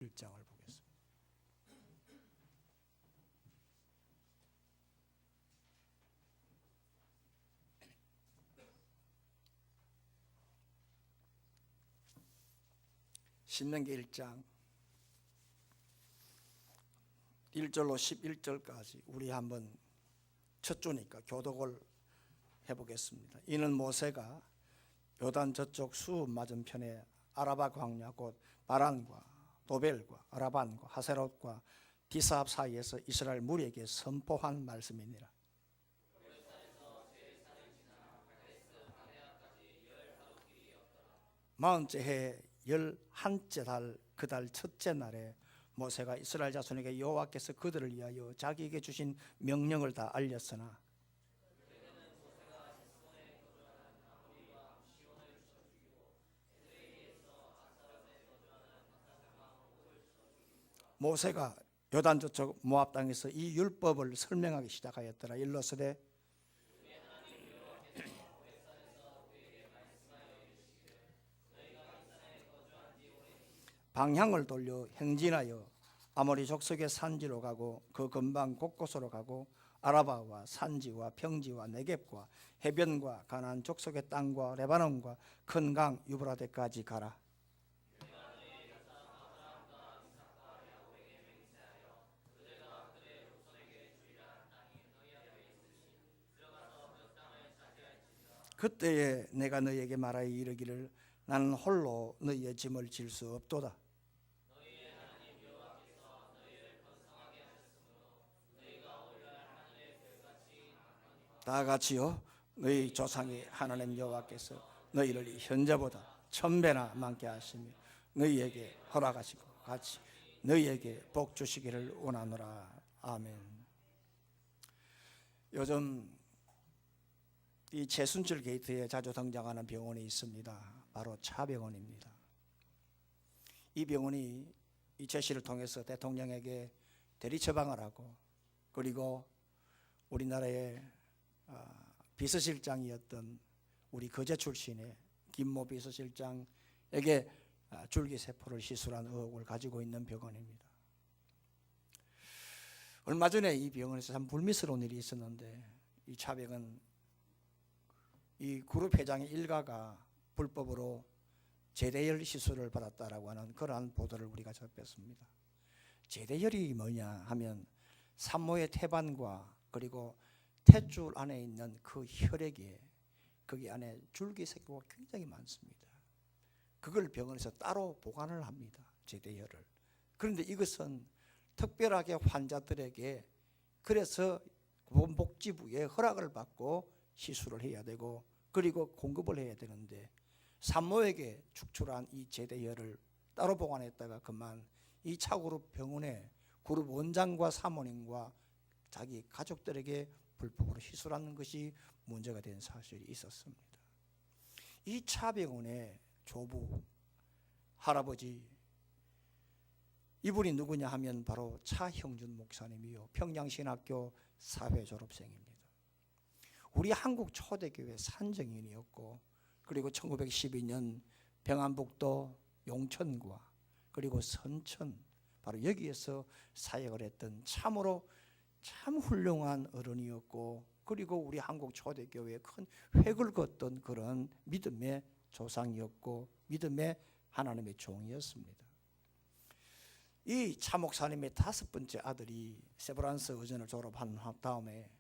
1장을 보겠습니다. 신명기 1장 1절로 11절까지 우리 한번 첫 주니까 교독을 해보겠습니다. 이는 모세가 요단 저쪽 수읍 맞은편에 아라바 광야 곧 바란과 도벨과 아라반과 하세롯과 디사합 사이에서 이스라엘 무리에게 선포한 말씀이니라. 마흔째 해 11째 달 그 달 첫째 날에 모세가 이스라엘 자손에게 여호와께서 그들을 위하여 자기에게 주신 명령을 다 알렸으나 모세가 요단 저쪽 모압 땅에서 이 율법을 설명하기 시작하였더라. 일러스되 방향을 돌려 행진하여 아모리 족속의 산지로 가고 그 근방 곳곳으로 가고 아라바와 산지와 평지와 네겝과 해변과 가나안 족속의 땅과 레바논과 큰 강 유브라데까지 가라. 그때에 내가 너희에게 말하여 이르기를 나는 홀로 너희의 짐을 질 수 없도다. 다 같이요. 너희 조상의 하나님 여호와께서 너희를 현재보다 1000배나 많게 하시며 너희에게 허락하시고 같이 너희에게 복 주시기를 원하노라. 아멘. 요즘 이 최순실 게이트에 자주 등장하는 병원이 있습니다. 바로 차병원입니다. 이 병원이 이 최 씨를 통해서 대통령에게 대리 처방을 하고 그리고 우리나라의 비서실장이었던 우리 거제 출신의 김모 비서실장에게 줄기세포를 시술한 의혹을 가지고 있는 병원입니다. 얼마 전에 이 병원에서 참 불미스러운 일이 있었는데 이 차병은 이 그룹 회장의 일가가 불법으로 제대열 시술을 받았다라고 하는 그러한 보도를 우리가 접했습니다. 제대열이 뭐냐 하면 산모의 태반과 그리고 탯줄 안에 있는 그 혈액에 거기 안에 줄기세포가 굉장히 많습니다. 그걸 병원에서 따로 보관을 합니다. 제대열을. 그런데 이것은 특별하게 환자들에게 그래서 보건복지부의 허락을 받고 시술을 해야 되고 그리고 공급을 해야 되는데 산모에게 축출한 이 제대열을 따로 보관했다가 그만 이 차그룹 병원의 그룹 원장과 사모님과 자기 가족들에게 불법으로 시술하는 것이 문제가 된 사실이 있었습니다. 이 차병원의 조부 할아버지 이분이 누구냐 하면 바로 차형준 목사님이요 평양신학교 사회 졸업생입니다. 우리 한국 초대교회 산증인이었고 그리고 1912년 평안북도 용천과 그리고 선천 바로 여기에서 사역을 했던 참으로 참 훌륭한 어른이었고 그리고 우리 한국 초대교회에 큰 획을 걷던 그런 믿음의 조상이었고 믿음의 하나님의 종이었습니다. 이 차 목사님의 5번째 아들이 세브란스 의전을 졸업한 다음에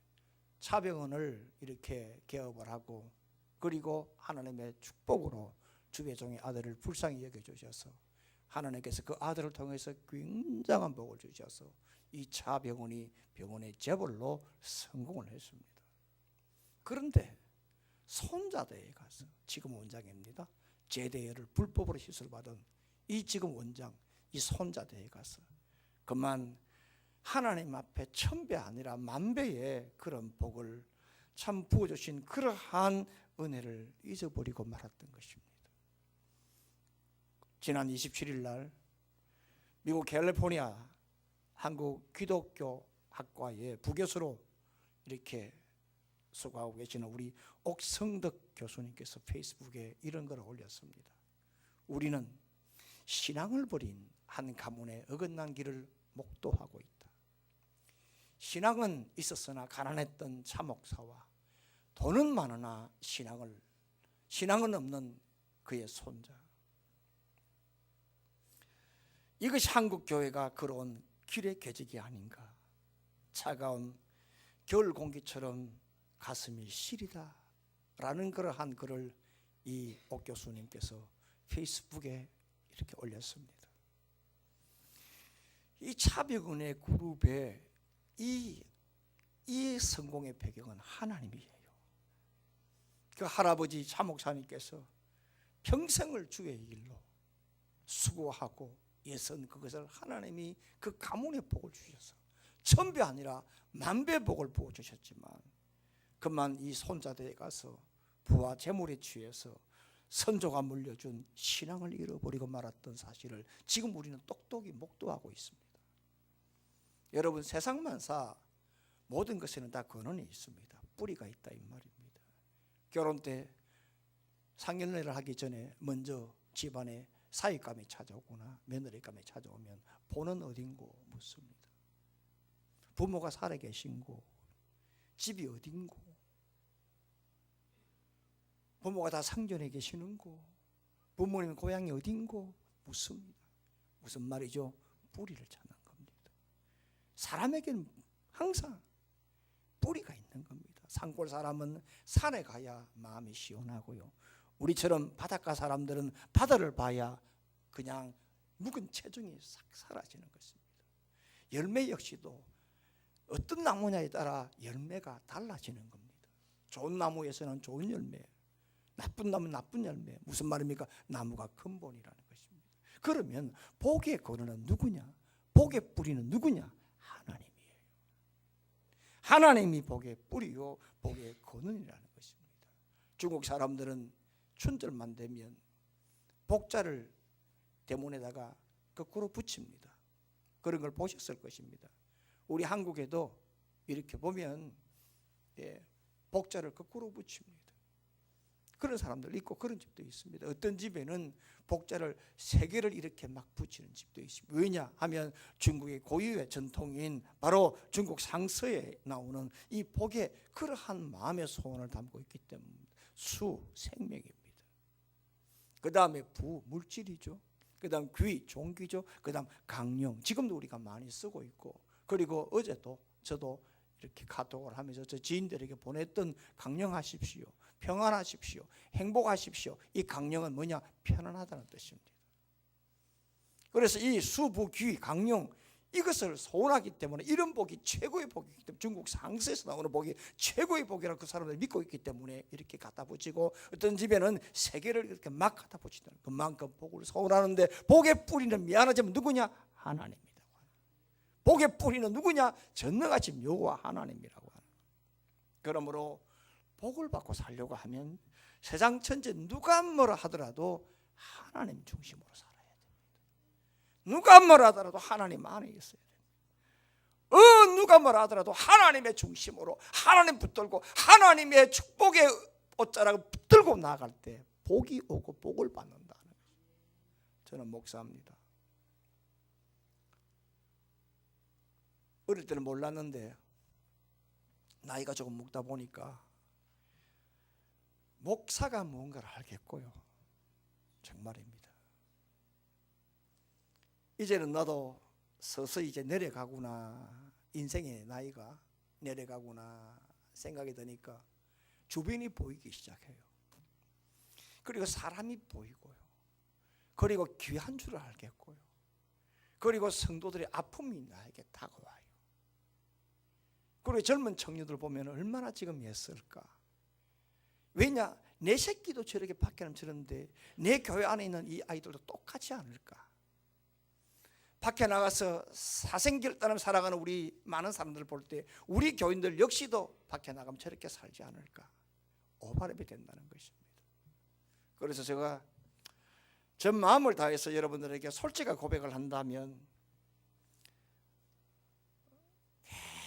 차병원을 이렇게 개업을 하고 그리고 하나님의 축복으로 주배종의 아들을 불쌍히 여겨주셔서 하나님께서 그 아들을 통해서 굉장한 복을 주셔서 이 차병원이 병원의 재벌로 성공을 했습니다. 그런데 손자대에 가서 지금 원장입니다. 제대열을 불법으로 시술받은 이 지금 원장 이 손자대에 가서 그만 하나님 앞에 1000배 아니라 1000배의 그런 복을 참 부어주신 그러한 은혜를 잊어버리고 말았던 것입니다. 지난 27일 날 미국 캘리포니아 한국 기독교 학과의 부교수로 이렇게 수고하고 계시는 우리 옥성덕 교수님께서 페이스북에 이런 걸 올렸습니다. 우리는 신앙을 버린 한 가문의 어긋난 길을 목도하고 있다. 신앙은 있었으나 가난했던 차목사와 돈은 많으나 신앙은 없는 그의 손자. 이것이 한국 교회가 걸어온 길의 궤적이 아닌가. 차가운 겨울 공기처럼 가슴이 시리다 라는 그러한 글을 이 옥 교수님께서 페이스북에 이렇게 올렸습니다. 이 차벽은의 그룹의 이 성공의 배경은 하나님이에요. 그 할아버지 차목사님께서 평생을 주의 일로 수고하고 애쓴 그것을 하나님이 그 가문의 복을 주셔서 천배 아니라 만배 복을 부어주셨지만 그만 이 손자들에 가서 부와 재물에 취해서 선조가 물려준 신앙을 잃어버리고 말았던 사실을 지금 우리는 똑똑히 목도하고 있습니다. 여러분, 세상만사 모든 것에는 다 근원이 있습니다. 뿌리가 있다 이 말입니다. 결혼 때 상견례를 하기 전에 먼저 집안에 사윗감이 찾아오거나 며느리감이 찾아오면 본은 어딘고 묻습니다. 부모가 살아계신고, 집이 어딘고, 부모가 다 상전에 계시는고, 부모님 고향이 어딘고 묻습니다. 무슨 말이죠? 뿌리를 찾는 겁니다. 사람에게는 항상 뿌리가 있는 겁니다. 산골 사람은 산에 가야 마음이 시원하고요, 우리처럼 바닷가 사람들은 바다를 봐야 그냥 묵은 체중이 싹 사라지는 것입니다. 열매 역시도 어떤 나무냐에 따라 열매가 달라지는 겁니다. 좋은 나무에서는 좋은 열매, 나쁜 나무는 나쁜 열매. 무슨 말입니까? 나무가 근본이라는 것입니다. 그러면 복의 근원은 누구냐? 복의 뿌리는 누구냐? 하나님이에요. 하나님이 복의 뿌리요 복의 근원이라는 것입니다. 중국 사람들은 춘절만 되면 복자를 대문에다가 거꾸로 붙입니다. 그런 걸 보셨을 것입니다. 우리 한국에도 이렇게 보면 복자를 거꾸로 붙입니다. 그런 사람들 있고 그런 집도 있습니다. 어떤 집에는 복자를 3개를 이렇게 막 붙이는 집도 있습니다. 왜냐 하면 중국의 고유의 전통인 바로 중국 상서에 나오는 이 복에 그러한 마음의 소원을 담고 있기 때문에 수, 생명입니다. 그 다음에 부, 물질이죠. 그 다음 귀, 종귀죠. 그 다음 강령, 지금도 우리가 많이 쓰고 있고, 그리고 어제도 저도 이렇게 카톡을 하면서 저 지인들에게 보냈던 강령하십시오, 평안하십시오, 행복하십시오. 이 강령은 뭐냐? 편안하다는 뜻입니다. 그래서 이 수부, 귀, 강령 이것을 소원하기 때문에 이런 복이 최고의 복이기 때문에 중국 상서에서 나오는 복이 최고의 복이라고 그 사람들이 믿고 있기 때문에 이렇게 갖다 붙이고, 어떤 집에는 3개를 이렇게 막 갖다 붙이는 그만큼 복을 소원하는데, 복의 뿌리는 미안하지만 누구냐? 하나님이라고 하는. 복의 뿌리는 누구냐? 전능하신 여호와 하나님이라고 하는. 그러므로 복을 받고 살려고 하면 세상 천재 누가 뭐라 하더라도 하나님 중심으로 살아야 됩니다. 누가 뭐라 하더라도 하나님 안에 있어야 됩니다. 누가 뭐라 하더라도 하나님의 중심으로 하나님 붙들고 하나님의 축복의 옷자락을 붙들고 나아갈 때 복이 오고 복을 받는다는 거예요. 저는 목사입니다. 어릴 때는 몰랐는데 나이가 조금 먹다 보니까 목사가 무언가를 알겠고요. 정말입니다. 이제는 나도 서서히 이제 내려가구나, 인생의 나이가 내려가구나 생각이 드니까 주변이 보이기 시작해요. 그리고 사람이 보이고요. 그리고 귀한 줄을 알겠고요. 그리고 성도들의 아픔이 나에게 다가와요. 그리고 젊은 청년들 보면 얼마나 지금 애쓸까. 왜냐? 내 새끼도 저렇게 밖에 나면 저런데 내 교회 안에 있는 이 아이들도 똑같지 않을까. 밖에 나가서 사생결단을 살아가는 우리 많은 사람들을 볼 때 우리 교인들 역시도 밖에 나가면 저렇게 살지 않을까 오바랩이 된다는 것입니다. 그래서 제가 전 마음을 다해서 여러분들에게 솔직한 고백을 한다면,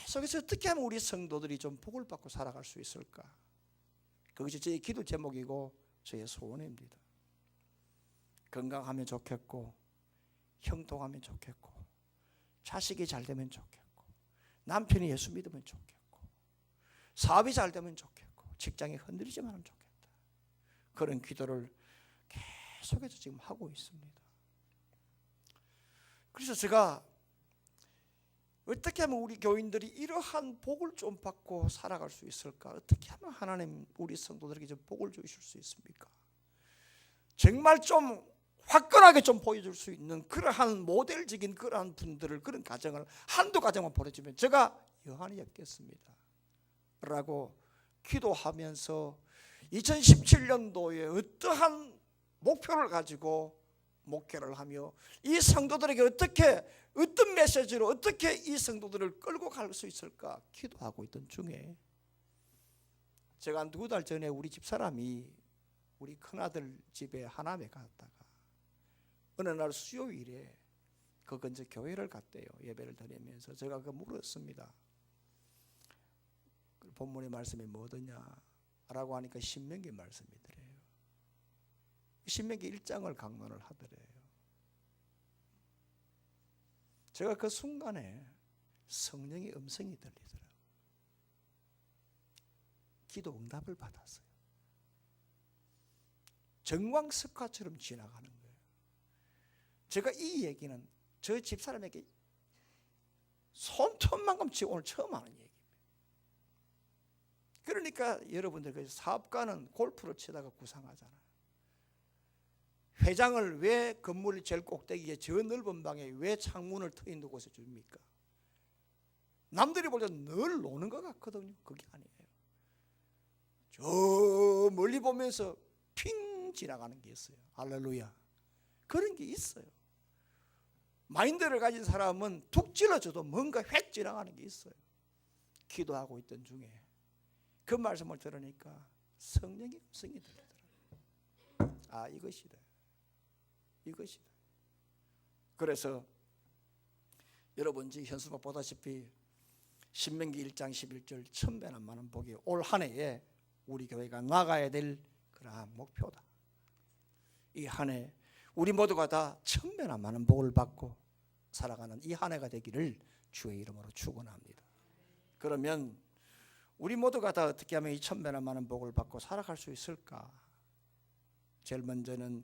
계속해서 어떻게 하면 우리 성도들이 좀 복을 받고 살아갈 수 있을까, 그것이 제 기도 제목이고 저의 소원입니다. 건강하면 좋겠고, 형통하면 좋겠고, 자식이 잘 되면 좋겠고, 남편이 예수 믿으면 좋겠고, 사업이 잘 되면 좋겠고, 직장이 흔들리지만 좋겠다. 그런 기도를 계속해서 지금 하고 있습니다. 그래서 제가 어떻게 하면 우리 교인들이 이러한 복을 좀 받고 살아갈 수 있을까? 어떻게 하면 하나님 우리 성도들에게 좀 복을 주실 수 있습니까? 정말 좀 화끈하게 좀 보여줄 수 있는 그러한 모델적인 그러한 분들을, 그런 가정을 한두 가정만 보내주면 제가 여한이 없겠습니다 라고 기도하면서 2017년도에 어떠한 목표를 가지고 목회를 하며 이 성도들에게 어떤 메시지로 어떻게 이 성도들을 끌고 갈 수 있을까 기도하고 있던 중에, 제가 한 2달 전에 우리 집사람이 우리 큰아들 집에 하남에 갔다가 어느 날 수요일에 그 근처 교회를 갔대요. 예배를 드리면서 제가 물었습니다. 본문의 말씀이 뭐더냐 라고 하니까 신명기 말씀이더래요. 신명기 1장을 강론을 하더래요. 제가 그 순간에 성령의 음성이 들리더라고요. 기도 응답을 받았어요. 정광석화처럼 지나가는 거예요. 제가 이 얘기는 저 집사람에게 손톱만큼 오늘 처음 하는 얘기입니다. 그러니까 여러분들 사업가는 골프를 치다가 구상하잖아요. 회장을 왜 건물 제일 꼭대기에 저 넓은 방에 왜 창문을 트인 곳에 줍니까? 남들이 볼 때 늘 노는 것 같거든요. 그게 아니에요. 저 멀리 보면서 핑 지나가는 게 있어요. 할렐루야. 그런 게 있어요. 마인드를 가진 사람은 툭 찔러줘도 뭔가 획 지나가는 게 있어요. 기도하고 있던 중에 그 말씀을 들으니까 성령의 음성이 들리더라고요. 아, 이것이다. 이것이다. 그래서 여러분 현수막 보다시피 신명기 1장 11절 1000배나 많은 복이 올 한 해에 우리 교회가 나가야 될 그러한 목표다. 이 한 해 우리 모두가 다 1000배나 많은 복을 받고 살아가는 이 한 해가 되기를 주의 이름으로 축원합니다. 그러면 우리 모두가 다 어떻게 하면 이 1000배나 많은 복을 받고 살아갈 수 있을까? 제일 먼저는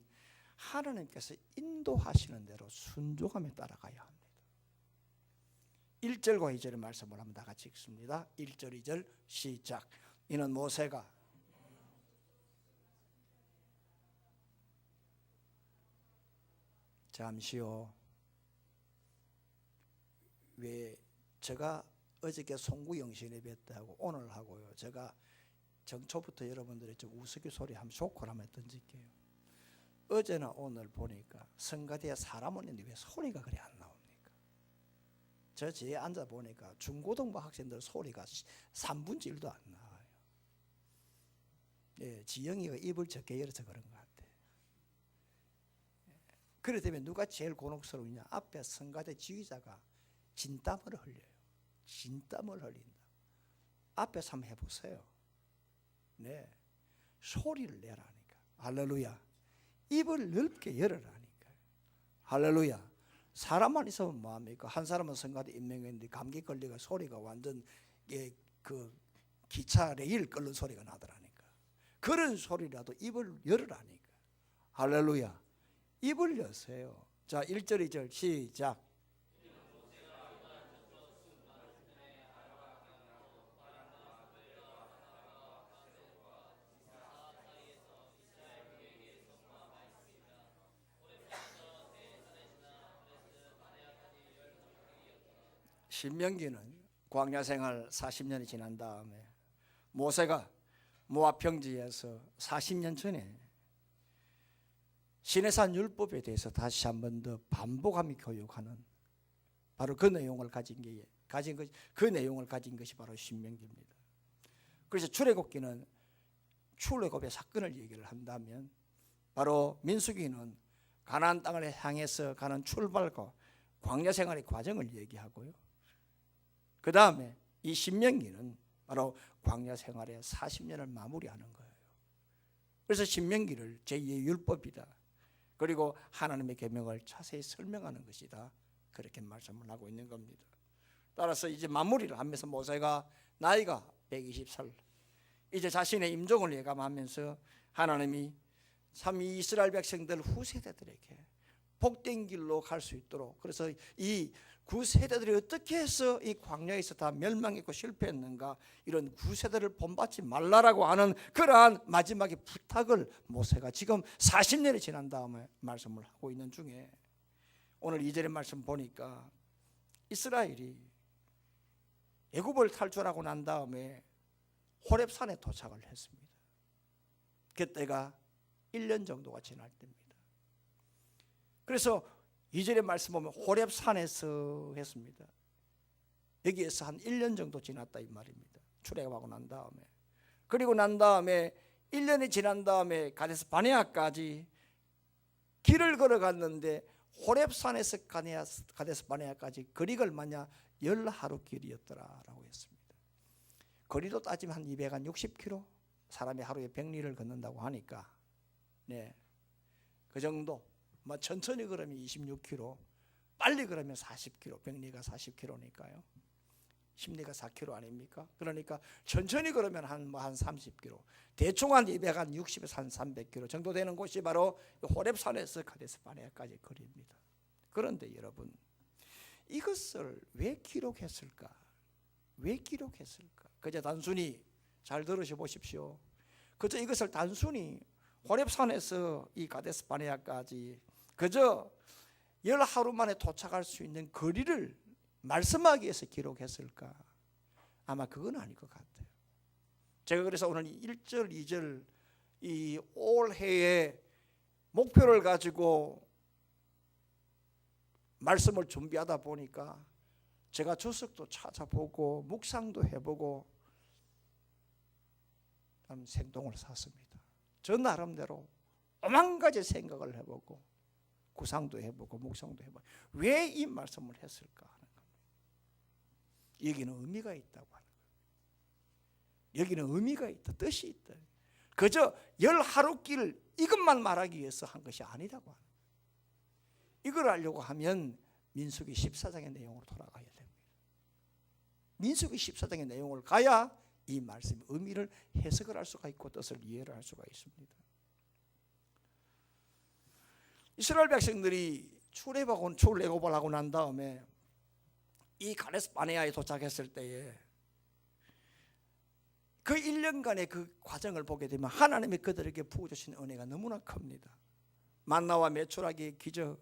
하나님께서 인도하시는 대로 순종하며 따라가야 합니다. 1절과 2절의 말씀을 한번 다 같이 읽습니다. 1절 2절 시작. 이는 모세가 잠시요. 왜 제가 어저께 송구영신 예배했다고 오늘 하고요. 제가 정초부터 여러분들의 좀 우스갯 소리 한번 쇼크를 한번 던질게요. 어제나 오늘 보니까 성가대에 사람은 있는데 왜 소리가 그리 안 나옵니까? 저 뒤에 앉아 보니까 중고등부 학생들 소리가 3분의 1도 안 나와요. 예, 지영이가 입을 적게 열어서 그런 것 같아. 그래 되면 누가 제일 곤혹스러우냐? 앞에 성가대 지휘자가 진땀을 흘려요. 진땀을 흘린다. 앞에서 한번 해보세요. 네, 소리를 내라니까. 할렐루야. 입을 넓게 열어라니까. 할렐루야. 사람만 있으면 뭐합니까? 한 사람은 성가대 임명했는데 감기 걸리가 소리가 완전 그 기차 레일 끓는 소리가 나더라니까. 그런 소리라도 입을 열으라니까. 할렐루야. 입을 여세요. 자, 1절 2절 시작. 신명기는 광야 생활 40년이 지난 다음에 모세가 모압 평지에서 40년 전에 시내산 율법에 대해서 다시 한 번 더 반복하며 교육하는 바로 그 내용을 가진 것이 바로 신명기입니다. 그래서 출애굽기는 출애굽의 사건을 얘기를 한다면 바로 민수기는 가나안 땅을 향해서 가는 출발과 광야 생활의 과정을 얘기하고요. 그 다음에 이 신명기는 바로 광야 생활의 40년을 마무리하는 거예요. 그래서 신명기를 제2의 율법이다. 그리고 하나님의 계명을 자세히 설명하는 것이다. 그렇게 말씀을 하고 있는 겁니다. 따라서 이제 마무리를 하면서 모세가 나이가 120살, 이제 자신의 임종을 예감하면서 하나님이 참 이 이스라엘 백성들 후세대들에게 복된 길로 갈 수 있도록, 그래서 이 구세대들이 어떻게 해서 이 광야에서 다 멸망했고 실패했는가, 이런 구세대를 본받지 말라라고 하는 그러한 마지막의 부탁을 모세가 지금 40년이 지난 다음에 말씀을 하고 있는 중에, 오늘 2절의 말씀 보니까 이스라엘이 애굽을 탈출하고 난 다음에 호렙산에 도착을 했습니다. 그때가 1년 정도가 지날 때입니다. 그래서 2절의 말씀 보면 호렙산에서 했습니다. 여기에서 한 1년 정도 지났다 이 말입니다. 출애굽하고 난 다음에. 그리고 난 다음에 1년이 지난 다음에 가데스 바네아까지 길을 걸어갔는데, 호렙산에서 가데스 바네아까지 거리가 얼마냐? 10하루 길이었더라라고 했습니다. 거리도 따지면 한 260km, 사람이 하루에 100리를 걷는다고 하니까, 네, 그 정도. 뭐 천천히 걸으면 26km, 빨리 걸으면 40km, 100리가 40km니까요. 10리가 4km 아닙니까? 그러니까 천천히 걸으면 한 30km, 대충 한 260에서 한 300km 정도 되는 곳이 바로 호렙산에서 가데스 바네아까지 거리입니다. 그런데 여러분, 이것을 왜 기록했을까? 왜 기록했을까? 그저 단순히, 잘 들으셔 보십시오. 그저 이것을 단순히 호렙산에서 이 가데스 바네아까지 그저 10하루 만에 도착할 수 있는 거리를 말씀하기 위해서 기록했을까? 아마 그건 아닐 것 같아요. 제가 그래서 오늘 1절, 2절 이 올해의 목표를 가지고 말씀을 준비하다 보니까 제가 주석도 찾아보고 묵상도 해보고 생동을 샀습니다. 저 나름대로 오만 가지 생각을 해보고 구상도 해보고 묵상도 해보고 왜 이 말씀을 했을까 하는 겁니다. 여기는 의미가 있다고 하는 거예요. 여기는 의미가 있다, 뜻이 있다. 그저 10하루 길 이것만 말하기 위해서 한 것이 아니라고 하는 거예요. 이걸 알려고 하면 민수기 14장의 내용으로 돌아가야 됩니다. 민수기 14장의 내용을 가야 이 말씀의 의미를 해석을 할 수가 있고 뜻을 이해를 할 수가 있습니다. 이스라엘 백성들이 출애굽을 하고 난 다음에 이 가데스 바네아에 도착했을 때에 그 1년간의 그 과정을 보게 되면 하나님이 그들에게 부어주신 은혜가 너무나 큽니다. 만나와 메추라기의 기적,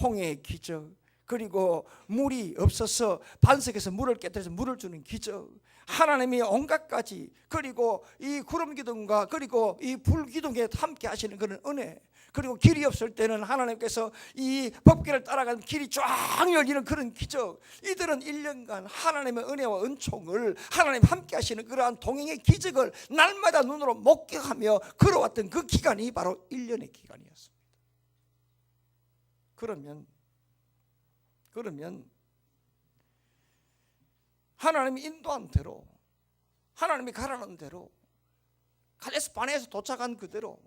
홍해의 기적, 그리고 물이 없어서 반석에서 물을 깨뜨려서 물을 주는 기적, 하나님이 온갖 가지, 그리고 이 구름 기둥과 그리고 이 불 기둥에 함께 하시는 그런 은혜, 그리고 길이 없을 때는 하나님께서 이 법궤를 따라가는 길이 쫙 열리는 그런 기적, 이들은 1년간 하나님의 은혜와 은총을 하나님 함께 하시는 그러한 동행의 기적을 날마다 눈으로 목격하며 걸어왔던 그 기간이 바로 1년의 기간이었습니다. 그러면 하나님이 인도한 대로, 하나님이 가라는 대로, 가데스 바네아에서 도착한 그대로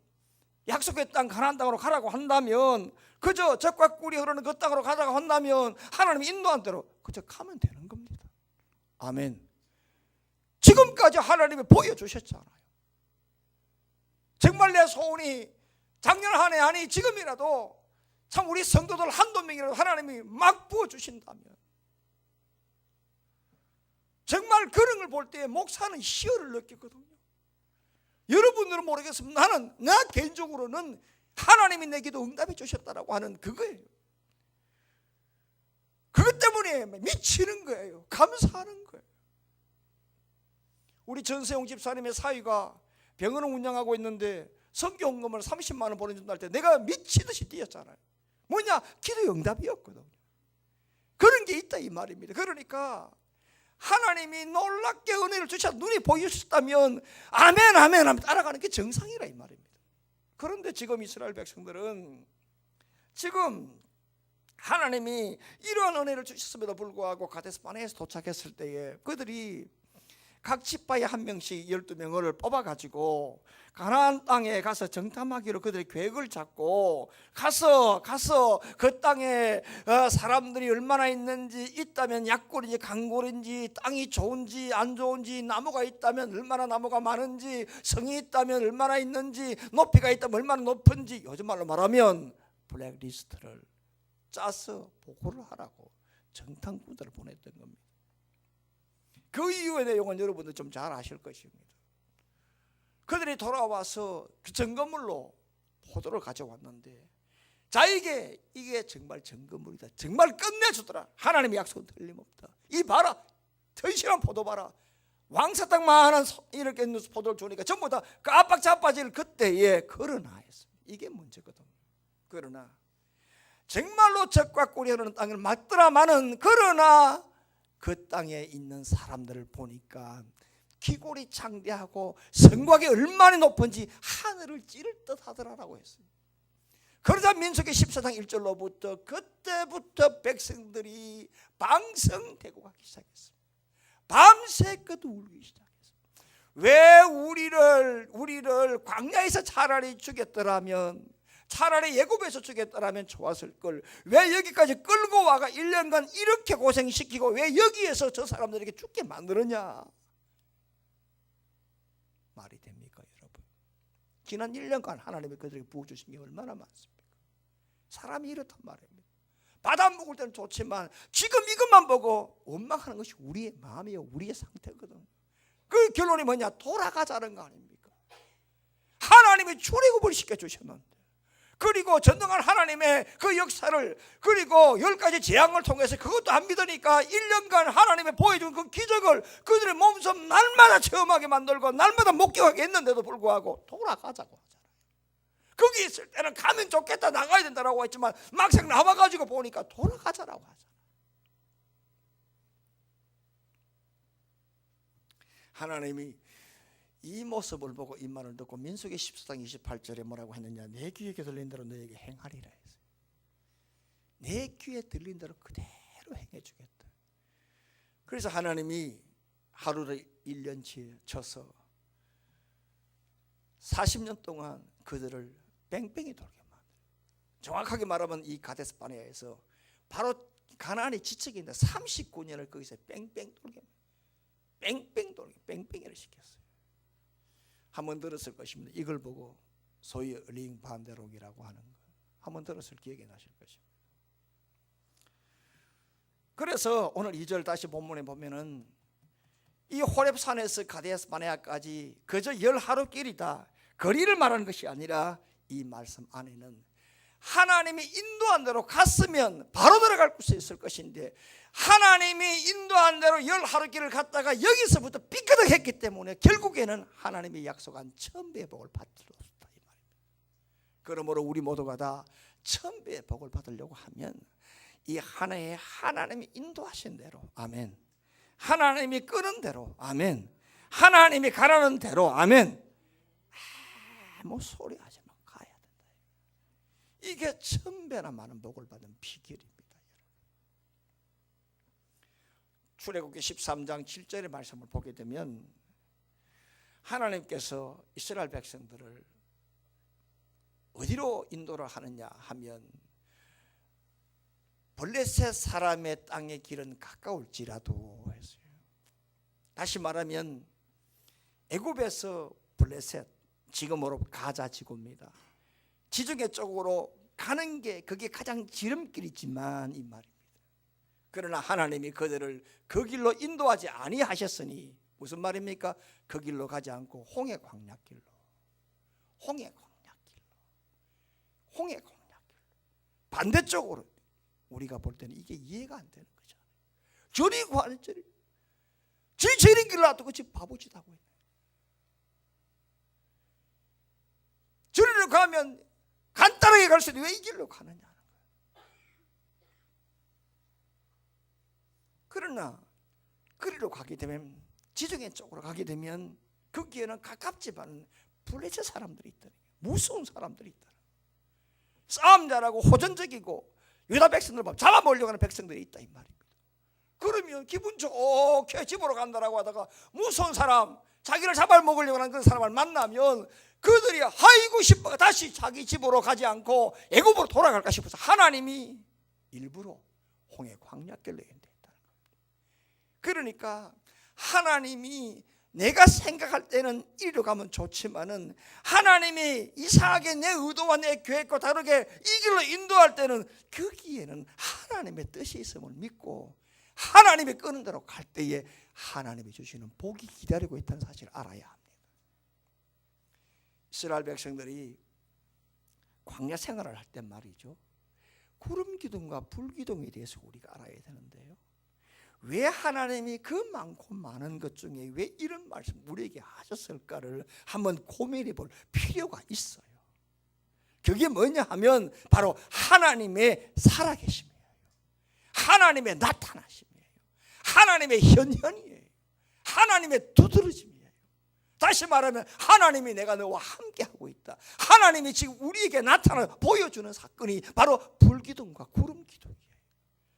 약속의 땅 가나안 땅으로 가라고 한다면, 그저 젖과 꿀이 흐르는 그 땅으로 가자고 한다면 하나님이 인도한 대로 그저 가면 되는 겁니다. 아멘. 지금까지 하나님이 보여주셨잖아요. 정말 내 소원이 작년 한 해 아니 지금이라도 참 우리 성도들 한두 명이라도 하나님이 막 부어주신다면, 정말 그런 걸 볼 때 목사는 희열을 느꼈거든요. 여러분들은 모르겠지만 나 개인적으로는 하나님이 내 기도 응답해 주셨다라고 하는 그거예요. 그것 때문에 미치는 거예요. 감사하는 거예요. 우리 전세용 집사님의 사위가 병원을 운영하고 있는데 성경금을 30만 원 보내준다 할 때 내가 미치듯이 뛰었잖아요. 뭐냐? 기도 응답이었거든요. 그런 게 있다 이 말입니다. 그러니까 하나님이 놀랍게 은혜를 주셔서 눈이 보이셨다면 아멘 아멘 하면 따라가는 게 정상이라 이 말입니다. 그런데 지금 이스라엘 백성들은 지금 하나님이 이러한 은혜를 주셨음에도 불구하고 가데스 바네아에서 도착했을 때에 그들이 각 지파에 한 명씩 12명을 뽑아가지고 가나안 땅에 가서 정탐하기로 그들의 계획을 잡고 가서 그 땅에 사람들이 얼마나 있는지, 있다면 약골인지 강골인지, 땅이 좋은지 안 좋은지, 나무가 있다면 얼마나 나무가 많은지, 성이 있다면 얼마나 있는지, 높이가 있다면 얼마나 높은지, 요즘 말로 말하면 블랙리스트를 짜서 보고를 하라고 정탐꾼들을 보냈던 겁니다. 그 이유의 내용은 여러분들 좀 잘 아실 것입니다. 그들이 돌아와서 그 증거물로 포도를 가져왔는데 자에게 이게 정말 증거물이다, 정말 끝내주더라, 하나님의 약속은 틀림없다, 이 봐라, 튼실한 포도 봐라, 왕사 땅만한 이렇게 포도를 주니까 전부 다 그 압박 자빠질 그때에 그러나 했습니다. 이게 문제거든. 그러나 정말로 적과 꿀이 흐르는 땅을 맞더라마는, 그러나 그 땅에 있는 사람들을 보니까 기골이 창대하고 성곽이 얼마나 높은지 하늘을 찌를 듯 하더라라고 했어요. 그러자 민수기 14장 1절로부터 그때부터 백성들이 방성되고 가기 시작했습니다. 밤새껏 울기 시작했습니다. 왜 우리를 광야에서 차라리 죽였더라면, 차라리 애굽에서 죽였더라면 좋았을 걸, 왜 여기까지 끌고 와가 1년간 이렇게 고생시키고 왜 여기에서 저 사람들에게 죽게 만들었냐. 말이 됩니까 여러분? 지난 1년간 하나님이 그들에게 부어주신 게 얼마나 많습니까? 사람이 이렇단 말입니다. 바다 먹을 때는 좋지만 지금 이것만 보고 원망하는 것이 우리의 마음이에요. 우리의 상태거든. 그 결론이 뭐냐? 돌아가자는 거 아닙니까? 하나님이 출애굽을 시켜주셨는데, 그리고 전능한 하나님의 그 역사를, 그리고 10가지 재앙을 통해서 그것도 안 믿으니까 1년간 하나님이 보여준 그 기적을 그들의 몸소 날마다 체험하게 만들고 날마다 목격하게 했는데도 불구하고 돌아가자고 하잖아요. 거기 있을 때는 가면 좋겠다, 나가야 된다라고 했지만 막상 나와가지고 보니까 돌아가자라고 하잖아요. 하나님이 이 모습을 보고 이 말을 듣고 민수기 14장 28절에 뭐라고 했느냐? 내 귀에 들린 대로 너에게 행하리라 했어요. 내 귀에 들린 대로 그대로 행해주겠다. 그래서 하나님이 하루를 1년치에 쳐서 40년 동안 그들을 뺑뺑이 돌게 만들어요. 정확하게 말하면 이 가데스 바네아에서 바로 가나안의 지척인데 39년을 거기서 뺑뺑 돌게, 뺑뺑 돌게, 뺑뺑이를 시켰어요. 한번 들었을 것입니다. 이걸 보고 소위 링 반대록이라고 하는 거 한번 들었을 기억이 나실 것입니다. 그래서 오늘 2절 다시 본문에 보면은 이 호렙산에서 가데스 바네아까지 그저 10하루길이다, 거리를 말하는 것이 아니라 이 말씀 안에는 하나님이 인도한 대로 갔으면 바로 들어갈 곳에 있을 것인데, 하나님이 인도한 대로 10하루길을 갔다가 여기서부터 삐끗했기 때문에 결국에는 하나님이 약속한 1000배의 복을 받을 수 없다 이 말입니다. 그러므로 우리 모두가 다 1000배의 복을 받으려고 하면 이 하나의 하나님이 인도하신 대로, 아멘, 하나님이 끄는 대로, 아멘, 하나님이 가라는 대로, 아멘, 아무 소리 하지 마, 가야 된다. 이게 1000배나 많은 복을 받은 비결입니다. 출애굽기 13장 7절의 말씀을 보게 되면 하나님께서 이스라엘 백성들을 어디로 인도를 하느냐 하면, 블레셋 사람의 땅의 길은 가까울지라도 했어요. 다시 말하면 애굽에서 블레셋, 지금으로 가자 지구입니다. 지중해 쪽으로 가는 게 그게 가장 지름길이지만 이 말입니다. 그러나 하나님이 그들을 그 길로 인도하지 아니하셨으니 무슨 말입니까? 그 길로 가지 않고 홍해 광야길로, 홍해 광야길로 반대쪽으로, 우리가 볼 때는 이게 이해가 안 되는 거죠. 저리 가는 저리, 저리 길로 놔두고 지금 바보짓 하고 있네. 저리로 가면 간단하게 갈 수 있는데 왜 이 길로 가느냐 하는 거예요. 그러나 그리로 가게 되면, 지중해 쪽으로 가게 되면 거기에는 가깝지만 블레셋 사람들이 있다, 무서운 사람들이 있다, 싸움 잘하고 호전적이고 유다 백성들 보면 잡아먹으려고 하는 백성들이 있다 이 말입니다. 그러면 기분 좋게 집으로 간다라고 하다가 무서운 사람, 자기를 잡아먹으려고 하는 그런 사람을 만나면 그들이 아이고 싶어 다시 자기 집으로 가지 않고 애굽으로 돌아갈까 싶어서 하나님이 일부러 홍해 광야길로 인도했다는 겁니다. 그러니까 하나님이 내가 생각할 때는 이리로 가면 좋지만은 하나님이 이상하게 내 의도와 내 계획과 다르게 이 길로 인도할 때는 거기에는 하나님의 뜻이 있음을 믿고 하나님이 끄는 대로 갈 때에 하나님이 주시는 복이 기다리고 있다는 사실을 알아야 합니다. 이스라엘 백성들이 광야 생활을 할 때 말이죠, 구름 기둥과 불 기둥에 대해서 우리가 알아야 되는데요, 왜 하나님이 그 많고 많은 것 중에 왜 이런 말씀 우리에게 하셨을까를 한번 고민해 볼 필요가 있어요. 그게 뭐냐 하면 바로 하나님의 살아계심이에요. 하나님의 나타나심이에요. 하나님의 현현이에요. 하나님의 두드러짐이에요. 다시 말하면 하나님이 내가 너와 함께하고 있다. 하나님이 지금 우리에게 나타나 보여주는 사건이 바로 불기둥과 구름기둥이에요.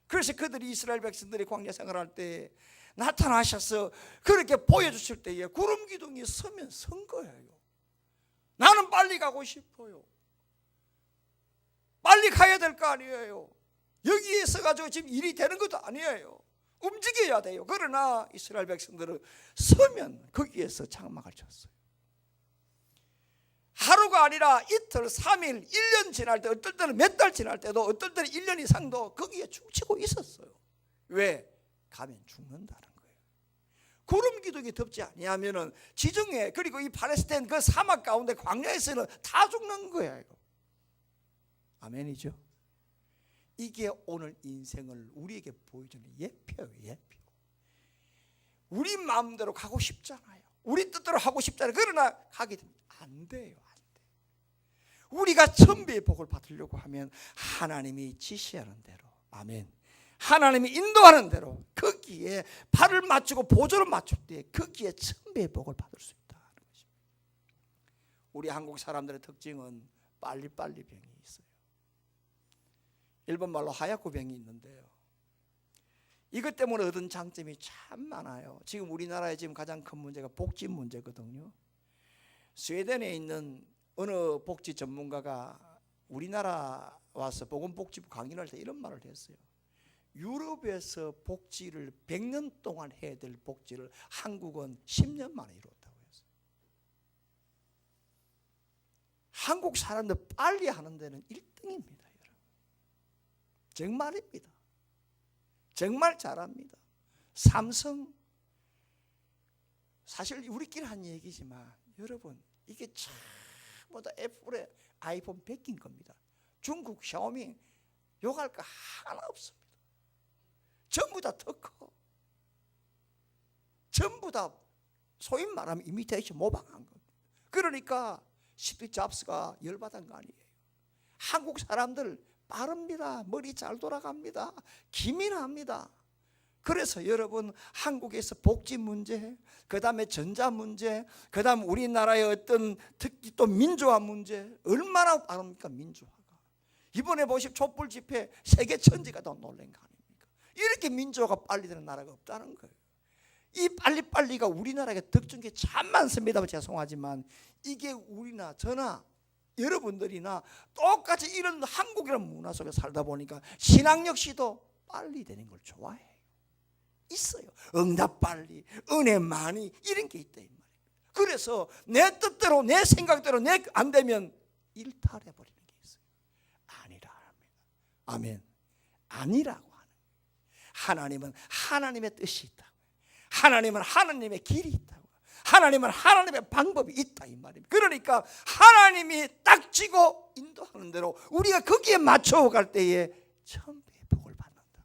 그래서 그들이 이스라엘 백성들이 광야 생활할 때 나타나셔서 그렇게 보여주실 때에 구름기둥이 서면 선 거예요. 나는 빨리 가고 싶어요. 빨리 가야 될 거 아니에요. 여기에 서가지고 지금 일이 되는 것도 아니에요. 움직여야 돼요. 그러나 이스라엘 백성들은 서면 거기에서 장막을 쳤어요. 하루가 아니라 이틀, 3일, 1년 지날 때, 어떨 때는 몇 달 지날 때도, 어떨 때는 1년 이상도 거기에 춤추고 있었어요. 왜? 가면 죽는다는 거예요. 구름 기둥이 덮지 아니하면은 지중해, 그리고 이 팔레스타인 그 사막 가운데 광야에서는 다 죽는 거예요. 아멘이죠? 이게 오늘 인생을 우리에게 보여주는 예표예요. 예표. 우리 마음대로 가고 싶잖아요. 우리 뜻대로 하고 싶잖아요. 그러나 가게 되면 안 돼요. 안 돼. 우리가 천배의 복을 받으려고 하면 하나님이 지시하는 대로, 아멘, 하나님이 인도하는 대로 거기에 발을 맞추고 보조를 맞출 때 거기에 천배의 복을 받을 수 있다는 것입니다. 우리 한국 사람들의 특징은 빨리빨리 병이 있어요. 일본말로 하야쿠 병이 있는데요, 이것 때문에 얻은 장점이 참 많아요. 지금 우리나라의 지금 가장 큰 문제가 복지 문제거든요. 스웨덴에 있는 어느 복지 전문가가 우리나라 와서 보건복지부 강의를 할 때 이런 말을 했어요. 유럽에서 복지를 100년 동안 해야 될 복지를 한국은 10년 만에 이루었다고 했어요. 한국 사람들 빨리 하는 데는 1등입니다. 정말입니다. 정말 잘합니다. 삼성, 사실 우리끼리 한 얘기지만 여러분, 이게 전부 다 애플의 아이폰 100인 겁니다. 중국 샤오미 욕할 거 하나 없습니다. 전부 다 더 커. 전부 다 소위 말하면 이미테이션, 모방한 겁니다. 그러니까 스티브 잡스가 열받은 거 아니에요. 한국 사람들 빠릅니다. 머리 잘 돌아갑니다. 기민합니다. 그래서 여러분, 한국에서 복지 문제, 그 다음에 전자 문제, 그 다음 우리나라의 어떤 특히 또 민주화 문제, 얼마나 빠릅니까? 민주화가 이번에 보십 촛불 집회 세계 천지가 더 놀란 거 아닙니까? 이렇게 민주화가 빨리 되는 나라가 없다는 거예요. 이 빨리빨리가 우리나라에 덕준 게 참 많습니다. 죄송하지만 이게 우리나 저나 여러분들이나 똑같이 이런 한국이라는 문화 속에 살다 보니까 신앙 역시도 빨리 되는 걸 좋아해요. 있어요. 응답 빨리, 은혜 많이, 이런 게 있다 이 말입니다. 그래서 내 뜻대로, 내 생각대로 안 되면 일탈해 버리는 게 있어요. 아니라 합니다. 아멘. 아니라고 하는 거예요. 하나님은 하나님의 뜻이 있다고, 하나님은 하나님의 길이 있다고, 하나님은 하나님의 방법이 있다 이 말입니다. 그러니까 하나님이 딱 쥐고 인도하는 대로 우리가 거기에 맞춰갈 때에 천배의 복을 받는다.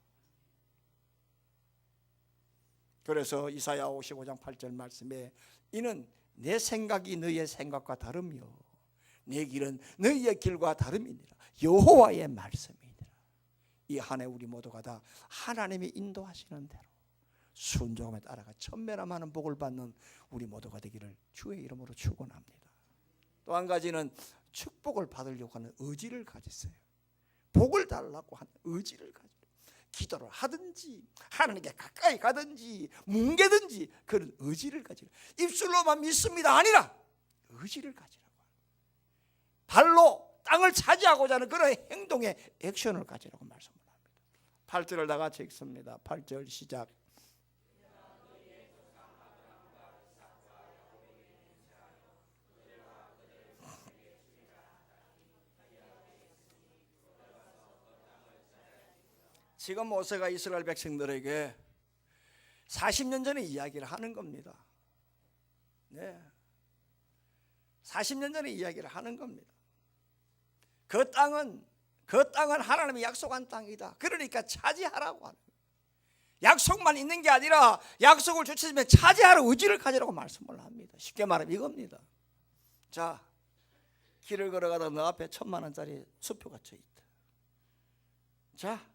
그래서 이사야 55장 8절 말씀에 이는 내 생각이 너희의 생각과 다르며 내 길은 너희의 길과 다름이니라. 여호와의 말씀이니라. 이 한 해 우리 모두가 다 하나님이 인도하시는 대로 순종함에 따라가 천배나 복을 받는 우리 모두가 되기를 주의 이름으로 축원합니다. 또 한 가지는 축복을 받으려고 하는 의지를 가지세요. 복을 달라고 하는 의지를 가지세요. 기도를 하든지 하나님께 가까이 가든지 뭉개든지 그런 의지를 가지라. 입술로만 믿습니다 아니라 의지를 가지라고. 발로 땅을 차지하고자 하는 그런 행동의 액션을 가지라고 말씀을 합니다. 8절을 다 같이 읽습니다. 8절 시작. 지금 모세가 이스라엘 백성들에게 40년 전에 이야기를 하는 겁니다. 네. 40년 전에 이야기를 하는 겁니다. 그 땅은 하나님이 약속한 땅이다. 그러니까 차지하라고 하는 거예요. 약속만 있는 게 아니라 약속을 주시면 차지할 의지를 가지라고 말씀을 합니다. 쉽게 말하면 이겁니다. 자, 길을 걸어가다 너 앞에 1,000만 원짜리 수표 갇혀 있다. 자,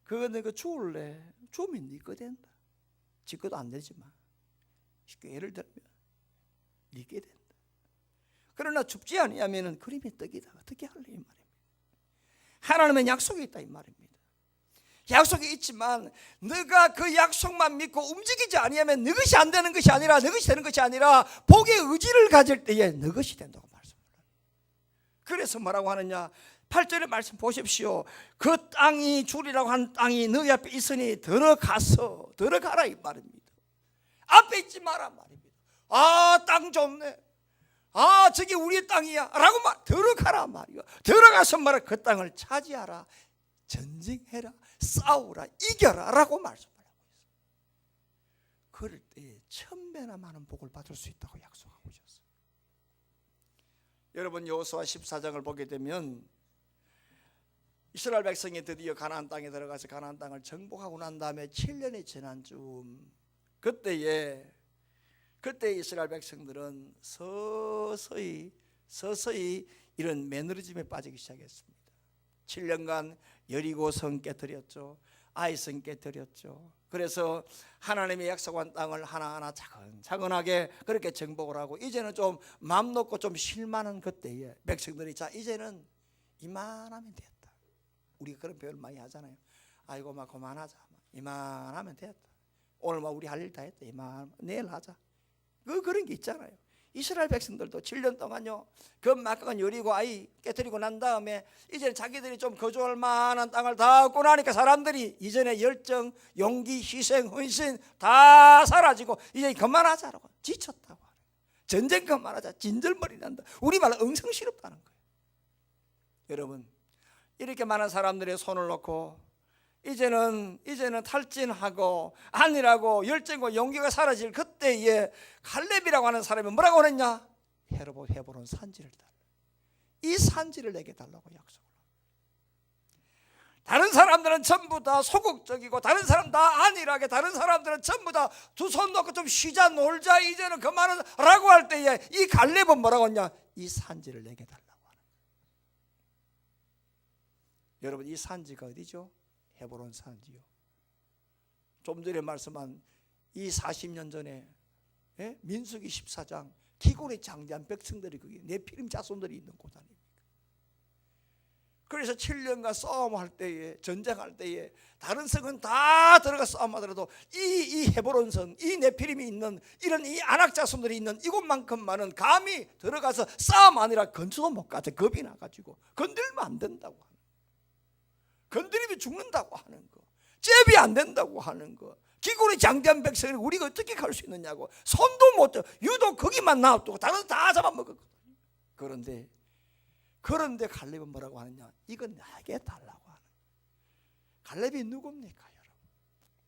그거 내가 주울래? 주면 네 거 된다. 지 것도 안 되지만 쉽게 예를 들면 네게 된다. 그러나 줍지 아니하면은 그림이 떡이다. 어떻게 할래 이 말입니다. 하나님은 약속이 있다 이 말입니다. 약속이 있지만 너가 그 약속만 믿고 움직이지 아니하면 너 것이 안 되는 것이 아니라 너 것이 되는 것이 아니라 복의 의지를 가질 때에 너 것이 된다고 말씀을 합니다. 그래서 뭐라고 하느냐? 8절의 말씀 보십시오. 그 땅이 주리라고 한 땅이 너희 앞에 있으니 들어가라 이 말입니다. 앞에 있지 마라 말입니다. 아, 땅 좋네. 아, 저기 우리 땅이야 라고 들어가라 말이야. 들어가서 말이야. 그 땅을 차지하라, 전쟁해라, 싸우라, 이겨라 라고 말씀을 하고 있어요. 그럴 때 1000배나 많은 복을 받을 수 있다고 약속하고 있었어요. 여러분 여호수아 14장을 보게 되면 이스라엘 백성이 드디어 가나안 땅에 들어가서 가나안 땅을 정복하고 난 다음에 7년이 지난 즈음 그때 이스라엘 백성들은 서서히 이런 매너리즘에 빠지기 시작했습니다. 7년간 여리고성 깨뜨렸죠. 아이성 깨뜨렸죠. 그래서 하나님의 약속한 땅을 하나하나 차근차근하게 그렇게 정복을 하고 이제는 좀 마음 놓고 좀 쉴만한 그때에 백성들이 자 이제는 이만하면 됐다. 우리가 그런 표현을 많이 하잖아요. 아이고 막 그만하자. 이만하면 됐다. 오늘 막 우리 할 일 다 했다. 내일 하자. 그런 게 있잖아요. 이스라엘 백성들도 7년 동안요 그 막강한 여리고 아이 깨뜨리고 난 다음에 이제 자기들이 좀 거주할 만한 땅을 다 얻고 나니까 사람들이 이전에 열정, 용기, 희생, 헌신 다 사라지고 이제 그만하자라고 지쳤다고 하는 거예요. 전쟁 그만하자. 진절머리 난다. 우리말로 엉성시럽다는 거예요. 여러분 이렇게 많은 사람들의 손을 놓고 이제는 탈진하고 아니라고 열정과 용기가 사라질 그때에 갈렙이라고 하는 사람이 뭐라고 하느냐? 헤브론 산지를 달라. 이 산지를 내게 달라고 약속을 합니다. 다른 사람들은 전부 다 소극적이고 다른 사람 다 안일하게 다른 사람들은 전부 다 두 손 놓고 좀 쉬자 놀자 이제는 그만하라고 할 때에 이 갈렙은 뭐라고 하냐? 이 산지를 내게 달라고 하는 거예요. 여러분 이 산지가 어디죠? 헤브론 산지요. 좀 전에 말씀한 이 40년 전에 민수기 14장 기골에 장대한 백성들이 그게 네피림 자손들이 있는 곳 아닙니까? 그래서 7년간 싸움할 때에 전쟁할 때에 다른 성은 다 들어가 싸움하더라도 이 헤브론성 이 네피림이 있는 이런 이 아낙 자손들이 있는 이곳만큼만은 감히 들어가서 싸움 아니라 건수도 못 가서 겁이 나가지고 건들면 안 된다고 하는 건드리면 죽는다고 하는 거, 잽이 안 된다고 하는 거, 기골이 장대한 백성을 우리가 어떻게 갈 수 있느냐고 손도 못 대, 유독 거기만 놔두고 다른 다 잡아먹었거든요. 그런데 갈렙은 뭐라고 하느냐? 이건 나에게 달라고 하는. 갈렙이 누굽니까, 여러분?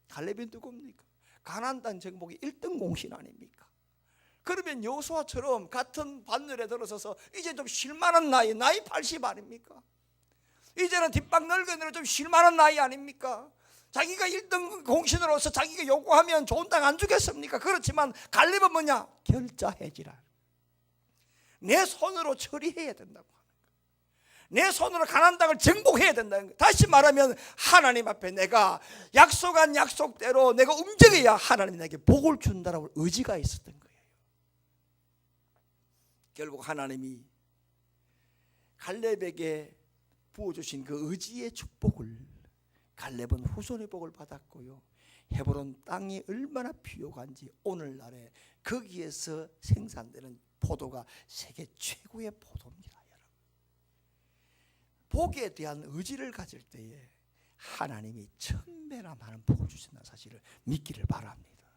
갈렙이 누굽니까? 가나안 땅 정복이 1등 공신 아닙니까? 그러면 여호수아처럼 같은 반열에 들어서서 이제 좀 쉴만한 나이 80 아닙니까? 이제는 뒷방 늙은이로 좀 쉴만한 나이 아닙니까? 자기가 1등 공신으로서 자기가 요구하면 좋은 땅 안 주겠습니까? 그렇지만 갈렙은 뭐냐? 결자해지라. 내 손으로 처리해야 된다고 하는 거예요. 내 손으로 가나안 땅을 정복해야 된다는 거예요. 다시 말하면 하나님 앞에 내가 약속한 약속대로 내가 움직여야 하나님이 내게 복을 준다라고 의지가 있었던 거예요. 결국 하나님이 갈렙에게 부어주신 그 의지의 축복을 갈렙은 후손의 복을 받았고요. 헤브론 땅이 얼마나 비옥한지 오늘날에 거기에서 생산되는 포도가 세계 최고의 포도입니다. 여러분, 복에 대한 의지를 가질 때에 하나님이 천배나 많은 복을 주신다는 사실을 믿기를 바랍니다.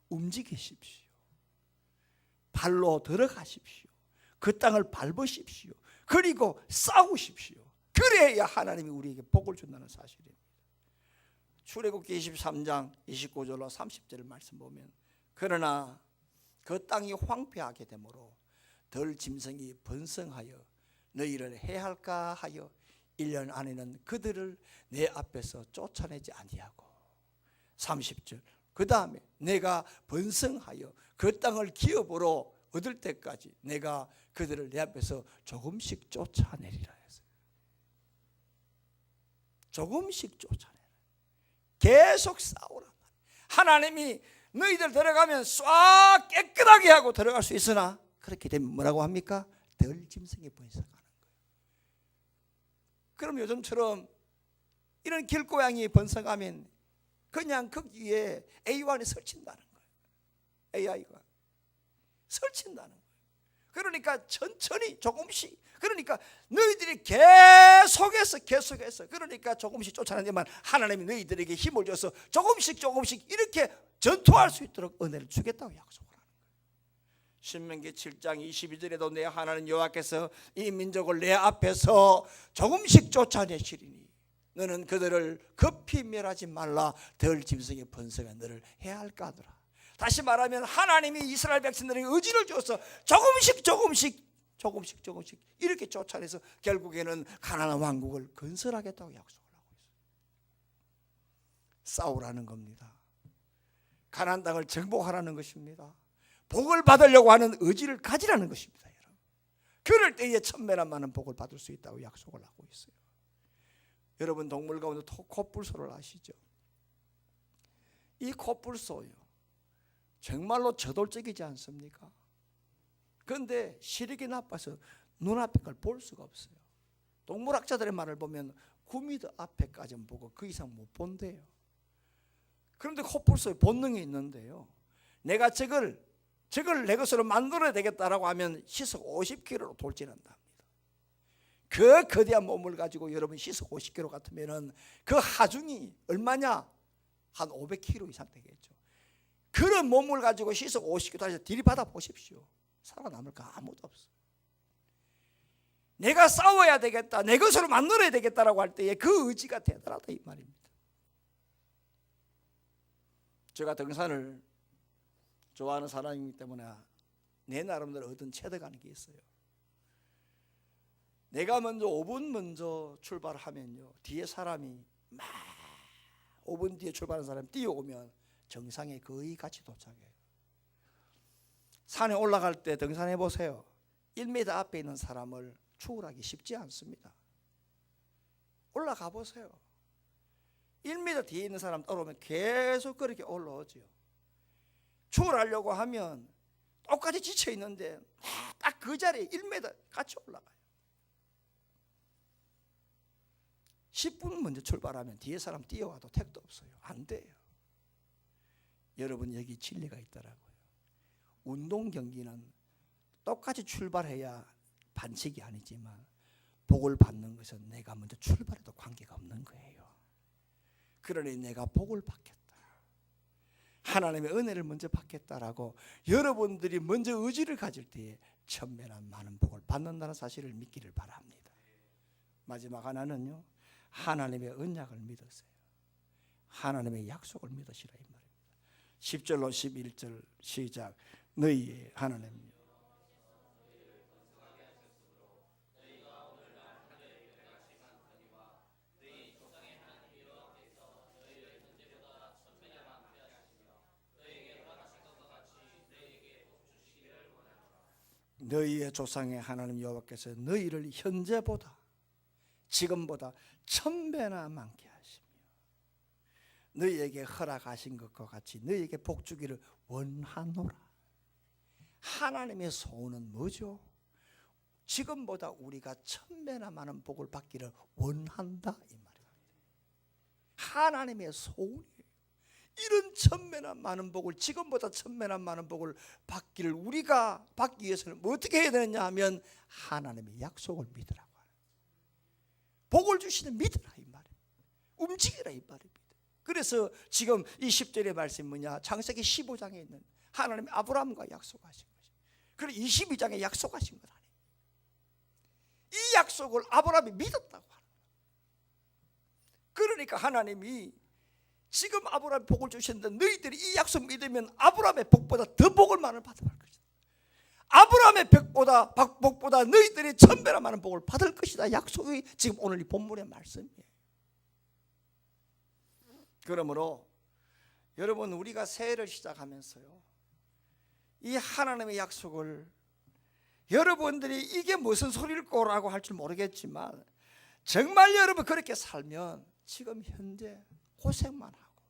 움직이십시오. 발로 들어가십시오. 그 땅을 밟으십시오. 그리고 싸우십시오. 그래야 하나님이 우리에게 복을 준다는 사실입니다. 출애굽기 23장 29절로 30절 말씀 보면, 그러나 그 땅이 황폐하게 되므로 덜 짐승이 번성하여 너희를 해할까 하여 1년 안에는 그들을 내 앞에서 쫓아내지 아니하고, 30절 그 다음에 내가 번성하여 그 땅을 기업으로 얻을 때까지 내가 그들을 내 앞에서 조금씩 쫓아내리라 했어요. 조금씩 쫓아내라. 계속 싸우란 말이에요. 하나님이 너희들 들어가면 싹 깨끗하게 하고 들어갈 수 있으나, 그렇게 되면 뭐라고 합니까? 덜 짐승이 번성하는 거예요. 그럼 요즘처럼 이런 길고양이 번성하면 그냥 거기에 A1이 설친다는 거예요. AI가 설친다는 거예요. 그러니까 천천히 조금씩, 그러니까 너희들이 계속해서 그러니까 조금씩 쫓아내지만 하나님이 너희들에게 힘을 줘서 조금씩 이렇게 전투할 수 있도록 은혜를 주겠다고 약속을 하는 거예요. 신명기 7장 22절에도 내 하나님 여호와께서 이 민족을 내 앞에서 조금씩 쫓아내시리니 너는 그들을 급히 멸하지 말라. 덜 짐승의 번성에 너를 해야 할까 하더라. 다시 말하면 하나님이 이스라엘 백성들에게 의지를 주어서 조금씩 이렇게 쫓아내서 결국에는 가나안 왕국을 건설하겠다고 약속을 하고 있어요. 싸우라는 겁니다. 가나안 땅을 정복하라는 것입니다. 복을 받으려고 하는 의지를 가지라는 것입니다. 여러분, 그럴 때에 천배나 많은 복을 받을 수 있다고 약속을 하고 있어요. 여러분, 동물 가운데 코뿔소를 아시죠? 이 코뿔소요, 정말로 저돌적이지 않습니까? 그런데 시력이 나빠서 눈앞에 걸 볼 수가 없어요. 동물학자들의 말을 보면 9m 앞에까지는 보고 그 이상 못 본대요. 그런데 코뿔소의 본능이 있는데요, 내가 저걸 내 것으로 만들어야 되겠다라고 하면 시속 50km로 돌진한답니다. 그 거대한 몸을 가지고 여러분 시속 50km 같으면은 그 하중이 얼마냐? 한 500km 이상 되겠죠. 그런 몸을 가지고 시속 50km에서 들이받아 보십시오. 살아남을 거 아무도 없어요. 내가 싸워야 되겠다, 내 것으로 만들어야 되겠다라고 할 때에 그 의지가 대단하다 이 말입니다. 제가 등산을 좋아하는 사람이기 때문에 내 나름대로 얻은 체득하는 게 있어요. 내가 먼저 5분 먼저 출발하면요, 뒤에 사람이 막 5분 뒤에 출발하는 사람이 뛰어오면 정상에 거의 같이 도착해요. 산에 올라갈 때 등산해 보세요. 1m 앞에 있는 사람을 추월하기 쉽지 않습니다. 올라가 보세요. 1m 뒤에 있는 사람 따라오면 계속 그렇게 올라오죠. 추월하려고 하면 똑같이 지쳐 있는데 딱 그 자리에 1m 같이 올라가요. 10분 먼저 출발하면 뒤에 사람 뛰어와도 택도 없어요. 안 돼요. 여러분, 여기 진리가 있더라고요. 운동 경기는 똑같이 출발해야 반칙이 아니지만 복을 받는 것은 내가 먼저 출발해도 관계가 없는 거예요. 그러니 내가 복을 받겠다, 하나님의 은혜를 먼저 받겠다라고 여러분들이 먼저 의지를 가질 때에 천배나 많은 복을 받는다는 사실을 믿기를 바랍니다. 마지막 하나는요, 하나님의 언약을 믿으세요. 하나님의 약속을 믿으시라 이 말입니다. 10절로 11절 시작. 너희의 하나님 너희의 조상의 하나님 여호와께서 너희를 현재보다 지금보다 1000배나 많게 하시며 너희에게 허락하신 것과 같이 너희에게 복 주기를 원하노라. 하나님의 소원은 뭐죠? 지금보다 우리가 1000배나 많은 복을 받기를 원한다 이 말입니다. 하나님의 소원이에요. 이런 천매나 많은 복을, 지금보다 천매나 많은 복을 받기를 우리가 받기 위해서는 어떻게 해야 되느냐 하면 하나님의 약속을 믿으라고 하는, 복을 주시는 믿으라 이 말이에요. 움직이라 이 말입니다. 그래서 지금 이 10절의 말씀이 뭐냐, 창세기 15장에 있는 하나님이 아브라함과 약속하신 것이, 그리고 22장에 약속하신 것 아니에요. 이 약속을 아브라함이 믿었다고 하는 거예요. 그러니까 하나님이 지금 아브라함에 복을 주셨는데 너희들이 이 약속 믿으면 아브라함의 복보다 더 복을 많이 받을 것이다. 아브라함의 복보다 너희들이 천배나 많은 복을 받을 것이다. 약속이 지금 오늘 이 본문의 말씀이에요. 그러므로 여러분, 우리가 새해를 시작하면서요, 이 하나님의 약속을 여러분들이 이게 무슨 소리일 거라고 할 줄 모르겠지만 정말 여러분 그렇게 살면 지금 현재 고생만 하고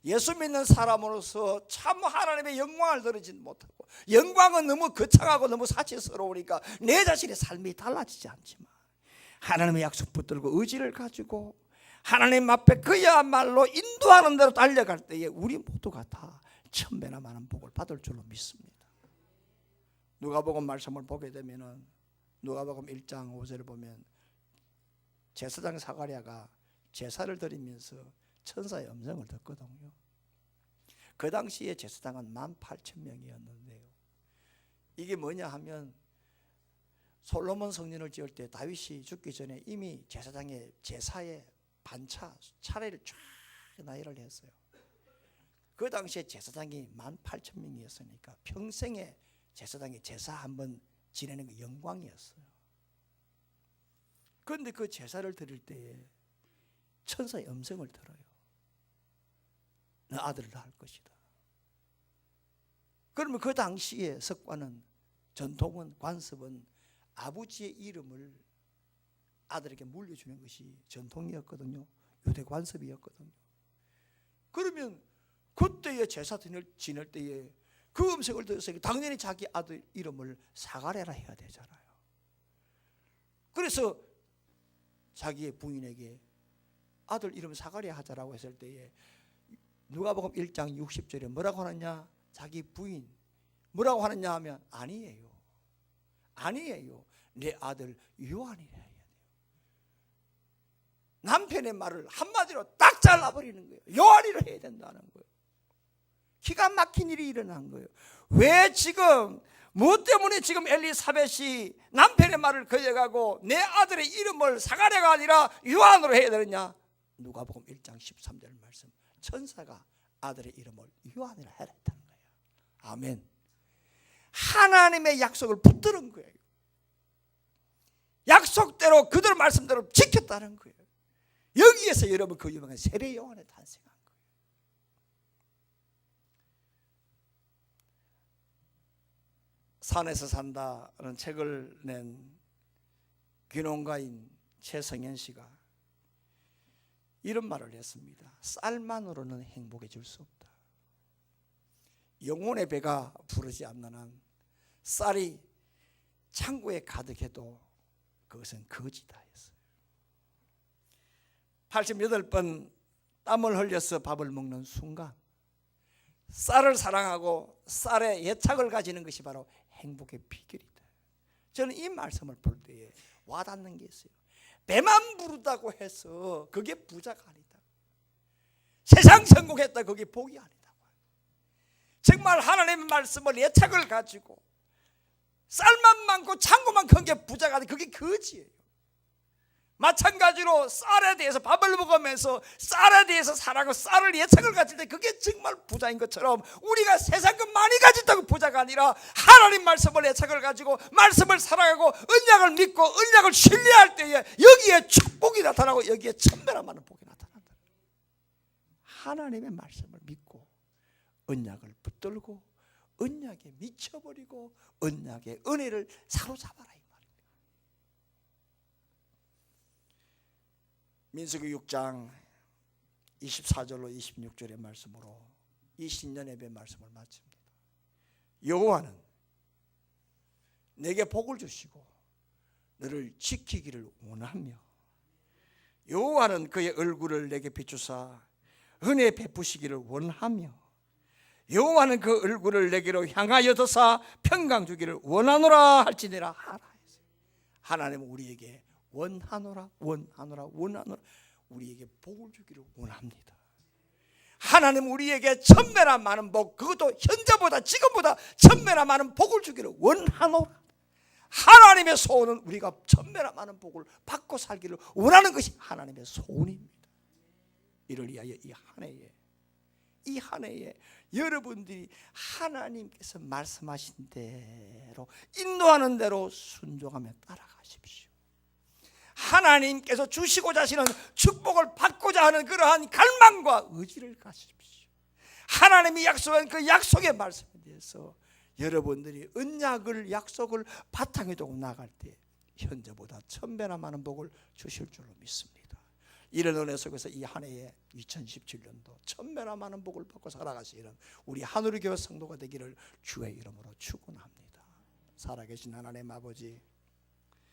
예수 믿는 사람으로서 참 하나님의 영광을 누리지 못하고, 영광은 너무 거창하고 너무 사치스러우니까 내 자신의 삶이 달라지지 않지만 하나님의 약속 붙들고 의지를 가지고 하나님 앞에 그야말로 인도하는 대로 달려갈 때에 우리 모두가 다 천배나 많은 복을 받을 줄로 믿습니다. 누가복음 말씀을 보게 되면은 누가복음 1장 5절을 보면 제사장 사가랴가 제사를 드리면서 천사의 음성을 듣거든요. 그 당시에 제사장은 18,000명이었는데요. 이게 뭐냐 하면 솔로몬 성전을 지을 때 다윗이 죽기 전에 이미 제사장의 제사의 반차 차례를 쫙 나열을 했어요. 그 당시에 제사장이 18,000명이었으니까 평생에 제사장이 제사 한번 지내는 게 영광이었어요. 그런데 그 제사를 드릴 때에 천사의 음성을 들어요. 너 아들을 낳을 것이다. 그러면 그 당시에 습관은, 전통은, 관습은 아버지의 이름을 아들에게 물려주는 것이 전통이었거든요. 유대 관습이었거든요. 그러면 그때의 제사 지낼 때에 그 음성을 들었으니 당연히 자기 아들 이름을 사가랴라 해야 되잖아요. 그래서 자기의 부인에게 아들 이름 사가랴 하자라고 했을 때에 누가복음 1장 60절에 뭐라고 하느냐, 자기 부인 뭐라고 하느냐 하면 아니에요, 내 아들 요한이라 해야 돼요. 남편의 말을 한마디로 딱 잘라버리는 거예요. 요한이라 해야 된다는 거예요. 기가 막힌 일이 일어난 거예요. 왜 지금 무엇 때문에 지금 엘리사벳이 남편의 말을 거역하고 내 아들의 이름을 사가랴가 아니라 요한으로 해야 되느냐? 누가복음 1장 13절 말씀, 천사가 아들의 이름을 요한이라 해라 했다는 거예요. 아멘. 하나님의 약속을 붙드는 거예요. 약속대로 그들 말씀대로 지켰다는 거예요. 여기에서 여러분 그 유명한 세례 요한의 탄생한 거예요. 산에서 산다는 책을 낸 귀농가인 최성현 씨가 이런 말을 했습니다. 쌀만으로는 행복해질 수 없다. 영혼의 배가 부르지 않는 한 쌀이 창고에 가득해도 그것은 거지다 했어요. 88번 땀을 흘려서 밥을 먹는 순간 쌀을 사랑하고 쌀에 애착을 가지는 것이 바로 행복의 비결이다. 저는 이 말씀을 볼 때에 와닿는 게 있어요. 배만 부르다고 해서 그게 부자가 아니다. 세상 성공했다 그게 복이 아니다. 정말 하나님의 말씀을 애착을 가지고 쌀만 많고 창고만 큰 게 부자가 아니다. 그게 거지예요. 마찬가지로 쌀에 대해서 밥을 먹으면서 쌀에 대해서 사랑하고 쌀을 애착을 가질 때 그게 정말 부자인 것처럼 우리가 세상 것 많이 가진다고 부자가 아니라 하나님 말씀을 애착을 가지고 말씀을 사랑하고 언약을 믿고 언약을 신뢰할 때에 여기에 축복이 나타나고 여기에 천배나 많은 복이 나타난다. 하나님의 말씀을 믿고 언약을 붙들고 언약에 미쳐버리고 언약의 은혜를 사로잡아라. 민수기 6장 24절로 26절의 말씀으로 이 신년 예배 말씀을 마칩니다. 여호와는 내게 복을 주시고 너를 지키기를 원하며 여호와는 그의 얼굴을 내게 비추사 은혜 베푸시기를 원하며 여호와는 그 얼굴을 내게로 향하여 드사 평강 주기를 원하노라 할지니라 하라. 하나님은 우리에게 원하노라 우리에게 복을 주기를 원합니다. 하나님은 우리에게 천배나 많은 복, 그것도 현재보다 지금보다 천배나 많은 복을 주기를 원하노라. 하나님의 소원은 우리가 천배나 많은 복을 받고 살기를 원하는 것이 하나님의 소원입니다. 이를 위하여 이 한 해에 여러분들이 하나님께서 말씀하신 대로 인도하는 대로 순종하며 따라가십시오. 하나님께서 주시고자 하시는 축복을 받고자 하는 그러한 갈망과 의지를 가십시오. 하나님이 약속한 그 약속의 말씀에 대해서 여러분들이 언약을 약속을 바탕에 두고 나갈 때 현재보다 천배나 많은 복을 주실 줄로 믿습니다. 이런 은혜 속에서 이 한 해에 2017년도 천배나 많은 복을 받고 살아가시는 우리 하늘의 교회 성도가 되기를 주의 이름으로 축원합니다. 살아계신 하나님 아버지,